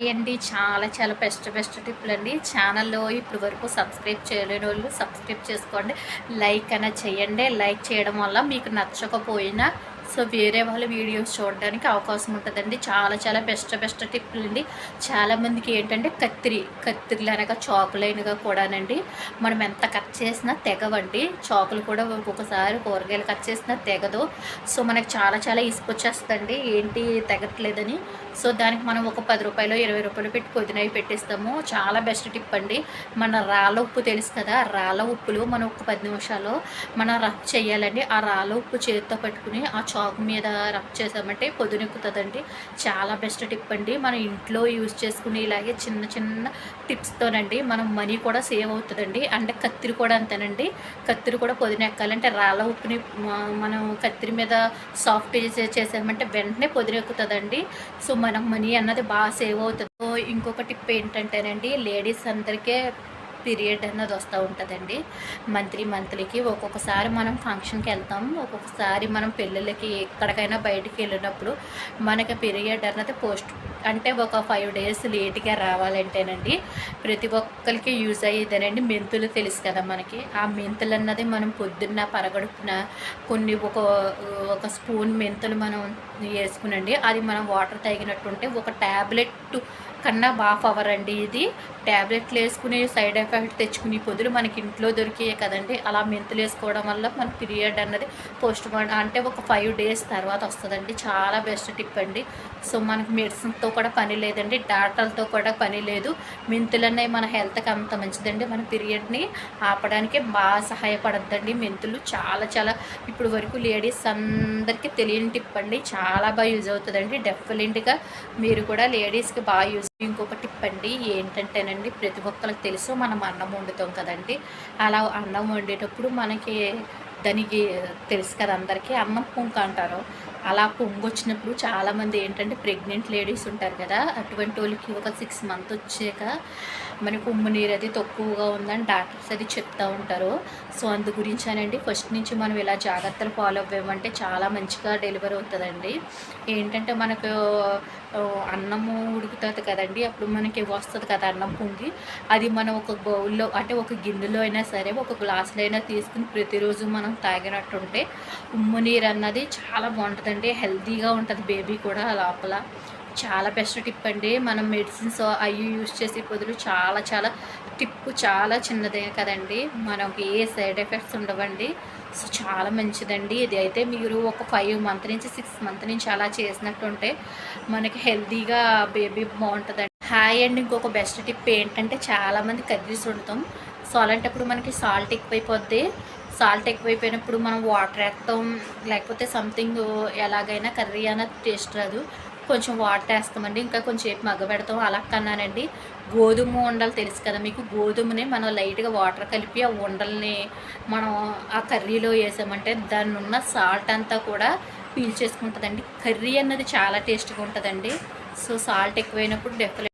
అండి చాలా చాలా బెస్ట్ టిప్లండి. ఛానల్‌లో ఇప్పటి వరకు సబ్స్క్రైబ్ చేయలేనోళ్ళు సబ్స్క్రైబ్ చేసుకోండి. లైక్ అనేది చేయండి. లైక్ చేయడం వల్ల మీకు నచ్చకపోయినా వేరే వాళ్ళ వీడియోస్ చూడడానికి అవకాశం ఉంటుందండి. చాలా చాలా బెస్ట్ టిప్లండి. చాలామందికి ఏంటంటే కత్తిరిలనగా చాకులైనగా కూడానండి మనం ఎంత కట్ చేసినా తెగవండి. చాకులు కూడా ఒక్కొక్కసారి కూరగాయలు కట్ చేసినా తెగదు. మనకు చాలా చాలా ఇసుకొచ్చేస్తుందండి ఏంటి తెగట్లేదని. దానికి మనం ఒక ₹10 ₹20 పెట్టి పుదీనాయి పెట్టేస్తాము. చాలా బెస్ట్ టిప్ అండి. మన రాళ్ళ ఉప్పు తెలుసు కదా, రాళ్ళ ఉప్పులు మనం ఒక 10 నిమిషాలు మనం రబ్ చేయాలండి. ఆ రాళ్ళ ఉప్పు చేతితో పట్టుకుని ఆ చాకు మీద రబ్ చేసామంటే పొదునెక్కుతుందండి. చాలా బెస్ట్ టిప్ అండి. మనం ఇంట్లో యూజ్ చేసుకుని ఇలాగే చిన్న చిన్న టిప్స్తోనండి మనం మనీ కూడా సేవ్ అవుతుందండి. అంటే కత్తిరి కూడా అంతేనండి. కత్తిరి కూడా పొదినెక్కాలంటే రాళ్ళ ఉప్పుని మనం కత్తిరి మీద సాఫ్ట్ చేసామంటే వెంటనే పొదినెక్కుతుందండి. మనం మనీ అన్నది బాగా సేవ్ అవుతుంది. ఇంకొక టిప్ ఏంటంటేనండి, లేడీస్ అందరికీ పీరియడ్ అన్నది వస్తూ ఉంటుందండి. మంత్లీకి ఒక్కొక్కసారి మనం ఫంక్షన్కి వెళ్తాం, ఒక్కొక్కసారి మనం పెళ్ళిళ్ళకి ఎక్కడికైనా బయటికి వెళ్ళినప్పుడు మనకి పీరియడ్ అన్నది అంటే ఒక 5 డేస్ లేట్గా రావాలంటేనండి ప్రతి ఒక్కరికి యూజ్ అయ్యేదేనండి మెంతులు తెలుసు కదా మనకి. ఆ మెంతులు అన్నది మనం పొద్దున్న పరగడుపున కొన్ని ఒక స్పూన్ మెంతులు మనం వేసుకునండి. అది మనం వాటర్ తాగినట్టుంటే ఒక ట్యాబ్లెట్ కన్నా బాగా పవర్ అండి ఇది. ట్యాబ్లెట్లు వేసుకుని సైడ్ ఎఫెక్ట్ తెచ్చుకుని పొదులు మనకి ఇంట్లో దొరికాయి కదండి. అలా మెంతులు వేసుకోవడం వల్ల మన పీరియడ్ అన్నది అంటే ఒక 5 డేస్ తర్వాత వస్తుందండి. చాలా బెస్ట్ టిప్ అండి. మనకి మెడిసిన్తో కూడా పని లేదండి, డాక్టర్లతో కూడా పని లేదు. మెంతులు అనేవి మన హెల్త్కి అంత మంచిదండి. మన పీరియడ్ని ఆపడానికి బాగా సహాయపడద్దండి మెంతులు. చాలా చాలా ఇప్పుడు వరకు లేడీస్ అందరికీ తెలియని టిప్ అండి. చాలా బాగా యూజ్ అవుతుందండి. డెఫినెట్గా మీరు కూడా లేడీస్కి బాగా యూజ్. ఇంకొక టిప్ అండి ఏంటంటేనండి, ప్రతి ఒక్కరికి తెలుసు మనం అన్నం వండుతాం కదండి. అలా అన్నం వండేటప్పుడు మనకి దానికి తెలుసు కదా అందరికీ అన్నం పొంగు అంటారు. అలా పొంగు వచ్చినప్పుడు చాలామంది ఏంటంటే ప్రెగ్నెంట్ లేడీస్ ఉంటారు కదా, అటువంటి వాళ్ళకి ఒక 6 మంత్ వచ్చాక మనకు ఉమ్ము నీరు అది తక్కువగా ఉందని డాక్టర్స్ అది చెప్తూ ఉంటారు. అందు గురించానండి ఫస్ట్ నుంచి మనం ఇలా జాగ్రత్తలు ఫాలో అవ్వమంటే చాలా మంచిగా డెలివరీ అవుతుందండి. ఏంటంటే మనకు అన్నము ఉడుకుతుంది కదండి, అప్పుడు మనకి వస్తుంది కదా అన్నం పొంగి. అది మనం ఒక బౌల్లో అంటే ఒక గిన్నెలో అయినా సరే ఒక గ్లాసులో అయినా తీసుకుని ప్రతిరోజు మనం తాగినట్టుంటే ఉమ్ము నీరు అన్నది చాలా బాగుంటుందండి. హెల్తీగా ఉంటుంది బేబీ కూడా లోపల. చాలా బెస్ట్ టిప్ అండి. మనం మెడిసిన్స్ అవి యూజ్ చేసే బదులు చాలా చాలా టిప్ చాలా చిన్నదే కదండి, మనకి ఏ సైడ్ ఎఫెక్ట్స్ ఉండవండి. చాలా మంచిదండి ఇది. అయితే మీరు ఒక 5 మంత్ నుంచి 6 మంత్ నుంచి అలా చేసినట్టుంటే మనకి హెల్తీగా బేబీ బాగుంటుందండి. హాయ్ అండి. ఇంకొక బెస్ట్ టిప్ ఏంటంటే చాలామంది కర్రీస్ వండుతాం. అలాంటప్పుడు మనకి సాల్ట్ ఎక్కువైపోద్ది. సాల్ట్ ఎక్కువైపోయినప్పుడు మనం వాటర్ వేస్తాం, లేకపోతే సంథింగ్ ఎలాగైనా కర్రీ అన్నది టేస్ట్ రాదు. కొంచెం వాటర్ వేస్తామండి, ఇంకా కొంచెం సేపు మగ్గబెడతాం. అలా కన్నానండి గోధుమ ఉండలు తెలుసు కదా మీకు, గోధుమని మనం లైట్గా వాటర్ కలిపి ఆ ఉండల్ని మనం ఆ కర్రీలో వేసామంటే దాన్ని ఉన్న సాల్ట్ అంతా కూడా పీల్ చేసుకుంటుందండి. కర్రీ అన్నది చాలా టేస్ట్గా ఉంటుందండి. సాల్ట్ ఎక్కువైనప్పుడు డెఫినెట్